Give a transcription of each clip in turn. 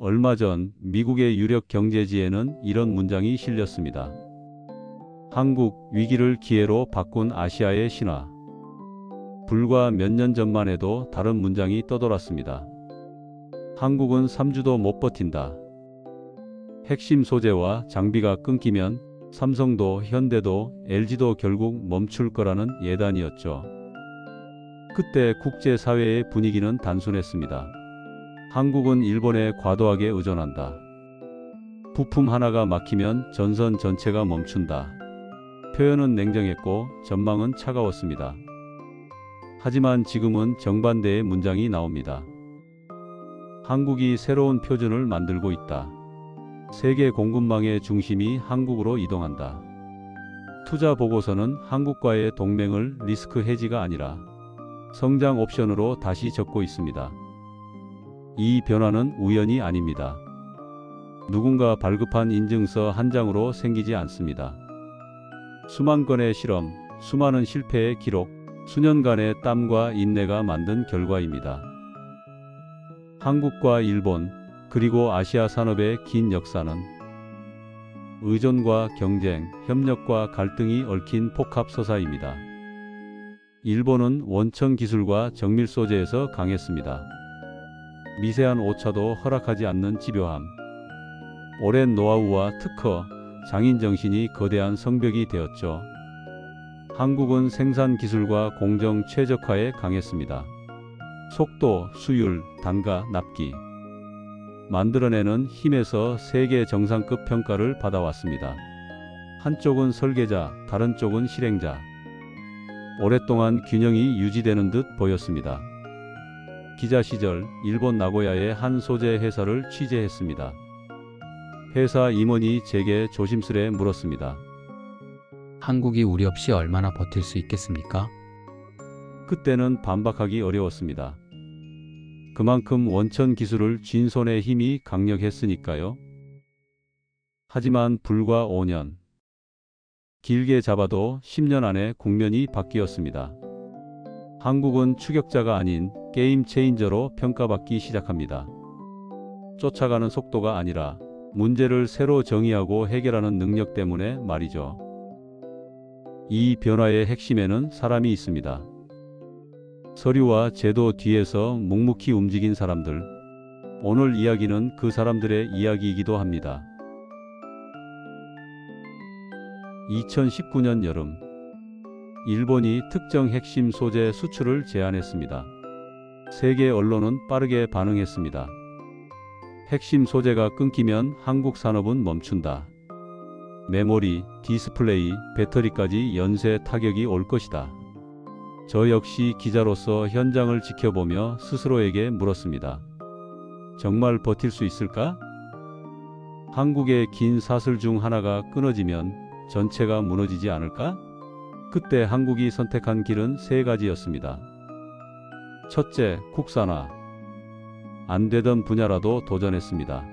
얼마 전 미국의 유력 경제지에는 이런 문장이 실렸습니다. 한국 위기를 기회로 바꾼 아시아의 신화. 불과 몇 년 전만 해도 다른 문장이 떠돌았습니다. 한국은 3주도 못 버틴다. 핵심 소재와 장비가 끊기면 삼성도 현대도 LG도 결국 멈출 거라는 예단이었죠. 그때 국제사회의 분위기는 단순했습니다. 한국은 일본에 과도하게 의존한다. 부품 하나가 막히면 전선 전체가 멈춘다. 표현은 냉정했고 전망은 차가웠습니다. 하지만 지금은 정반대의 문장이 나옵니다. 한국이 새로운 표준을 만들고 있다. 세계 공급망의 중심이 한국으로 이동한다. 투자 보고서는 한국과의 동맹을 리스크 해지가 아니라 성장 옵션으로 다시 적고 있습니다. 이 변화는 우연이 아닙니다. 누군가 발급한 인증서 한 장으로 생기지 않습니다. 수만 건의 실험, 수많은 실패의 기록, 수년간의 땀과 인내가 만든 결과입니다. 한국과 일본, 그리고 아시아 산업의 긴 역사는 의존과 경쟁, 협력과 갈등이 얽힌 복합서사입니다. 일본은 원천 기술과 정밀 소재에서 강했습니다. 미세한 오차도 허락하지 않는 집요함, 오랜 노하우와 특허, 장인 정신이 거대한 성벽이 되었죠. 한국은 생산 기술과 공정 최적화에 강했습니다. 속도, 수율, 단가, 납기. 만들어내는 힘에서 세계 정상급 평가를 받아왔습니다. 한쪽은 설계자, 다른 쪽은 실행자. 오랫동안 균형이 유지되는 듯 보였습니다. 기자 시절 일본 나고야의 한 소재 회사를 취재했습니다. 회사 임원이 제게 조심스레 물었습니다. 한국이 우리 없이 얼마나 버틸 수 있겠습니까? 그때는 반박하기 어려웠습니다. 그만큼 원천 기술을 쥔 손의 힘이 강력했으니까요. 하지만 불과 5년. 길게 잡아도 10년 안에 국면이 바뀌었습니다. 한국은 추격자가 아닌 게임 체인저로 평가받기 시작합니다. 쫓아가는 속도가 아니라 문제를 새로 정의하고 해결하는 능력 때문에 말이죠. 이 변화의 핵심에는 사람이 있습니다. 서류와 제도 뒤에서 묵묵히 움직인 사람들. 오늘 이야기는 그 사람들의 이야기이기도 합니다. 2019년 여름, 일본이 특정 핵심 소재 수출을 제한했습니다. 세계 언론은 빠르게 반응했습니다. 핵심 소재가 끊기면 한국 산업은 멈춘다. 메모리, 디스플레이, 배터리까지 연쇄 타격이 올 것이다. 저 역시 기자로서 현장을 지켜보며 스스로에게 물었습니다. 정말 버틸 수 있을까? 한국의 긴 사슬 중 하나가 끊어지면 전체가 무너지지 않을까? 그때 한국이 선택한 길은 세 가지였습니다. 첫째, 국산화. 안 되던 분야라도 도전했습니다.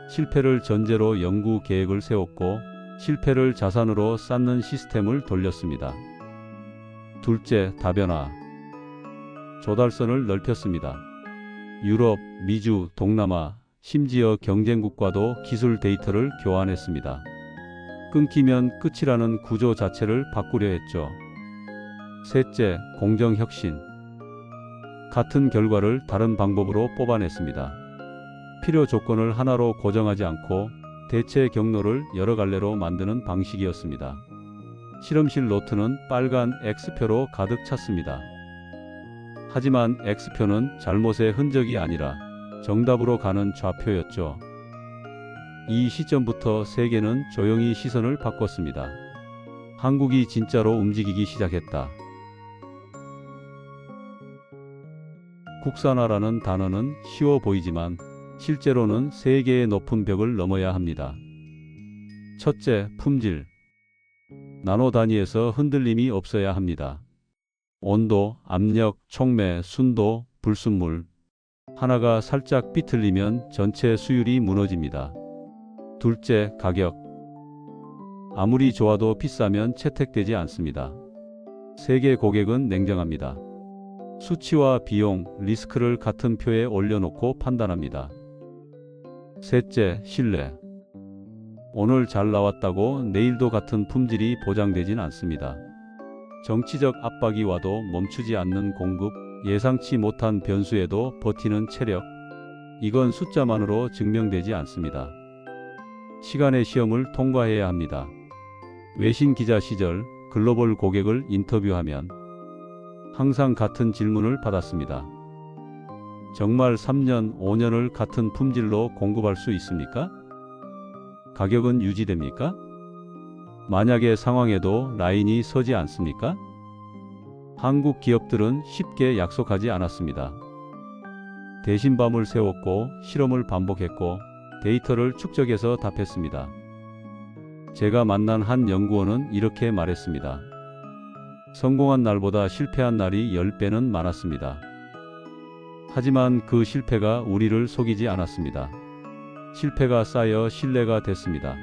실패를 전제로 연구 계획을 세웠고 실패를 자산으로 쌓는 시스템을 돌렸습니다. 둘째, 다변화. 조달선을 넓혔습니다. 유럽, 미주, 동남아, 심지어 경쟁국과도 기술 데이터를 교환했습니다. 끊기면 끝이라는 구조 자체를 바꾸려 했죠. 셋째, 공정혁신. 같은 결과를 다른 방법으로 뽑아냈습니다. 필요 조건을 하나로 고정하지 않고 대체 경로를 여러 갈래로 만드는 방식이었습니다. 실험실 노트는 빨간 X표로 가득 찼습니다. 하지만 X표는 잘못의 흔적이 아니라 정답으로 가는 좌표였죠. 이 시점부터 세계는 조용히 시선을 바꿨습니다. 한국이 진짜로 움직이기 시작했다. 국산화라는 단어는 쉬워 보이지만 실제로는 세계의 높은 벽을 넘어야 합니다. 첫째, 품질. 나노 단위에서 흔들림이 없어야 합니다. 온도, 압력, 촉매, 순도, 불순물. 하나가 살짝 비틀리면 전체 수율이 무너집니다. 둘째, 가격. 아무리 좋아도 비싸면 채택되지 않습니다. 세계 고객은 냉정합니다. 수치와 비용, 리스크를 같은 표에 올려놓고 판단합니다. 셋째, 신뢰. 오늘 잘 나왔다고 내일도 같은 품질이 보장되진 않습니다. 정치적 압박이 와도 멈추지 않는 공급, 예상치 못한 변수에도 버티는 체력. 이건 숫자만으로 증명되지 않습니다. 시간의 시험을 통과해야 합니다. 외신 기자 시절 글로벌 고객을 인터뷰하면 항상 같은 질문을 받았습니다. 정말 3년, 5년을 같은 품질로 공급할 수 있습니까? 가격은 유지됩니까? 만약의 상황에도 라인이 서지 않습니까? 한국 기업들은 쉽게 약속하지 않았습니다. 대신 밤을 새웠고 실험을 반복했고 데이터를 축적해서 답했습니다. 제가 만난 한 연구원은 이렇게 말했습니다. 성공한 날보다 실패한 날이 10배는 많았습니다. 하지만 그 실패가 우리를 속이지 않았습니다. 실패가 쌓여 신뢰가 됐습니다.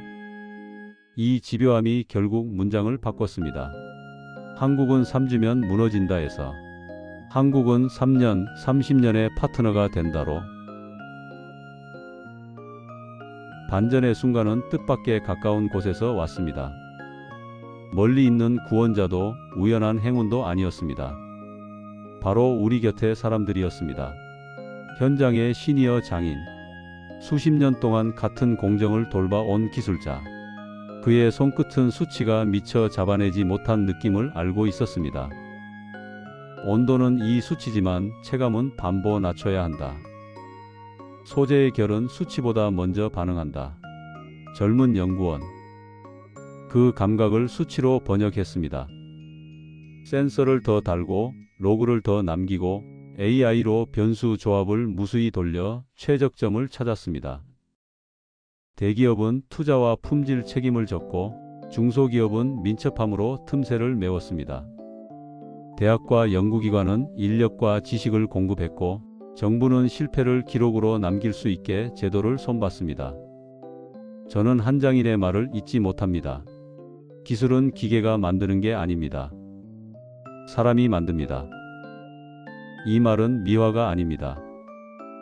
이 집요함이 결국 문장을 바꿨습니다. 한국은 3주면 무너진다에서 한국은 3년, 30년의 파트너가 된다로. 반전의 순간은 뜻밖의 가까운 곳에서 왔습니다. 멀리 있는 구원자도 우연한 행운도 아니었습니다. 바로 우리 곁의 사람들이었습니다. 현장의 시니어 장인, 수십 년 동안 같은 공정을 돌봐온 기술자. 그의 손끝은 수치가 미처 잡아내지 못한 느낌을 알고 있었습니다. 온도는 이 수치지만 체감은 반보 낮춰야 한다. 소재의 결은 수치보다 먼저 반응한다. 젊은 연구원. 그 감각을 수치로 번역했습니다. 센서를 더 달고 로그를 더 남기고 AI로 변수 조합을 무수히 돌려 최적점을 찾았습니다. 대기업은 투자와 품질 책임을 졌고 중소기업은 민첩함으로 틈새를 메웠습니다. 대학과 연구기관은 인력과 지식을 공급했고 정부는 실패를 기록으로 남길 수 있게 제도를 손봤습니다. 저는 한장일의 말을 잊지 못합니다. 기술은 기계가 만드는 게 아닙니다. 사람이 만듭니다. 이 말은 미화가 아닙니다.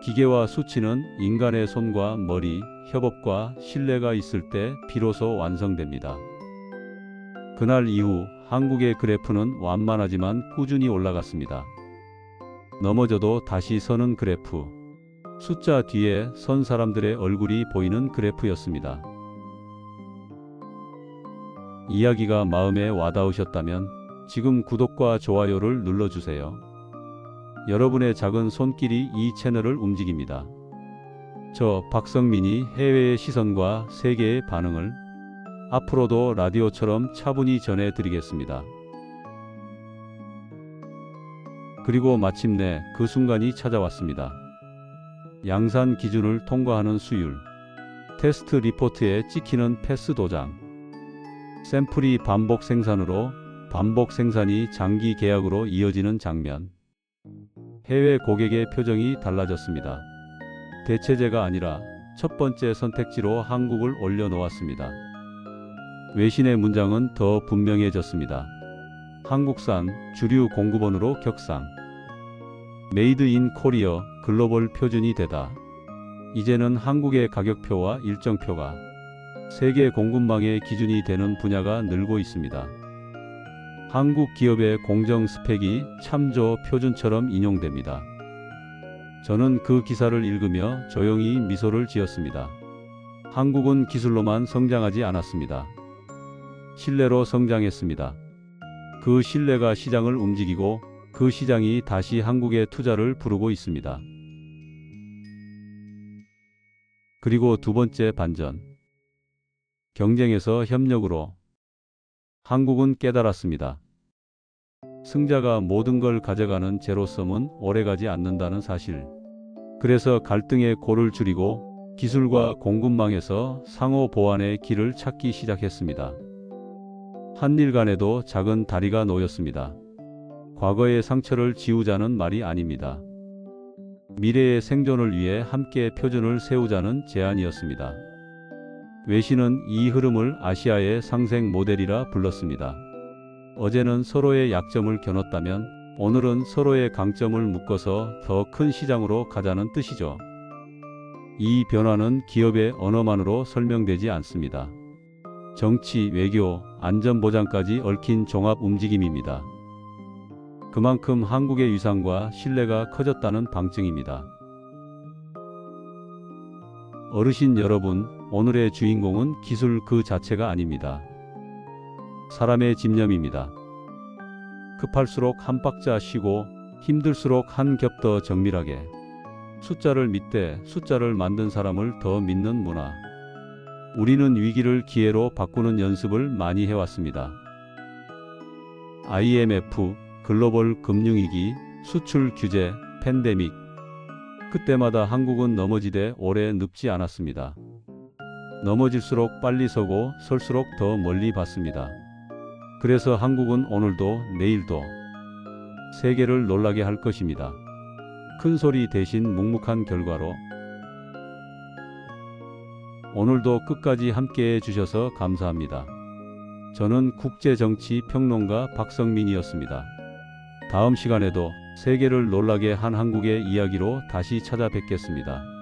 기계와 수치는 인간의 손과 머리, 협업과 신뢰가 있을 때 비로소 완성됩니다. 그날 이후 한국의 그래프는 완만하지만 꾸준히 올라갔습니다. 넘어져도 다시 서는 그래프. 숫자 뒤에 선 사람들의 얼굴이 보이는 그래프였습니다. 이야기가 마음에 와닿으셨다면 지금 구독과 좋아요를 눌러주세요. 여러분의 작은 손길이 이 채널을 움직입니다. 저 박성민이 해외의 시선과 세계의 반응을 앞으로도 라디오처럼 차분히 전해드리겠습니다. 그리고 마침내 그 순간이 찾아왔습니다. 양산 기준을 통과하는 수율. 테스트 리포트에 찍히는 패스 도장. 샘플이 반복 생산으로 반복 생산이 장기 계약으로 이어지는 장면. 해외 고객의 표정이 달라졌습니다. 대체제가 아니라 첫 번째 선택지로 한국을 올려놓았습니다. 외신의 문장은 더 분명해졌습니다. 한국산 주류 공급원으로 격상. 메이드 인 코리어 글로벌 표준이 되다. 이제는 한국의 가격표와 일정표가 세계 공급망의 기준이 되는 분야가 늘고 있습니다. 한국 기업의 공정 스펙이 참조 표준처럼 인용됩니다. 저는 그 기사를 읽으며 조용히 미소를 지었습니다. 한국은 기술로만 성장하지 않았습니다. 신뢰로 성장했습니다. 그 신뢰가 시장을 움직이고 그 시장이 다시 한국의 투자를 부르고 있습니다. 그리고 두 번째 반전. 경쟁에서 협력으로. 한국은 깨달았습니다. 승자가 모든 걸 가져가는 제로섬은 오래가지 않는다는 사실. 그래서 갈등의 골을 줄이고 기술과 공급망에서 상호 보완의 길을 찾기 시작했습니다. 한일 간에도 작은 다리가 놓였습니다. 과거의 상처를 지우자는 말이 아닙니다. 미래의 생존을 위해 함께 표준을 세우자는 제안이었습니다. 외신은 이 흐름을 아시아의 상생 모델이라 불렀습니다. 어제는 서로의 약점을 겨눴다면 오늘은 서로의 강점을 묶어서 더 큰 시장으로 가자는 뜻이죠. 이 변화는 기업의 언어만으로 설명되지 않습니다. 정치, 외교, 안전보장까지 얽힌 종합 움직임입니다. 그만큼 한국의 위상과 신뢰가 커졌다는 방증입니다. 어르신 여러분, 오늘의 주인공은 기술 그 자체가 아닙니다. 사람의 집념입니다. 급할수록 한 박자 쉬고 힘들수록 한 겹 더 정밀하게. 숫자를 믿되 숫자를 만든 사람을 더 믿는 문화. 우리는 위기를 기회로 바꾸는 연습을 많이 해왔습니다. IMF, 글로벌 금융위기, 수출 규제, 팬데믹. 그때마다 한국은 넘어지되 오래 늙지 않았습니다. 넘어질수록 빨리 서고 설수록 더 멀리 봤습니다. 그래서 한국은 오늘도 내일도 세계를 놀라게 할 것입니다. 큰 소리 대신 묵묵한 결과로. 오늘도 끝까지 함께해 주셔서 감사합니다. 저는 국제정치평론가 박성민이었습니다. 다음 시간에도 세계를 놀라게 한 한국의 이야기로 다시 찾아뵙겠습니다.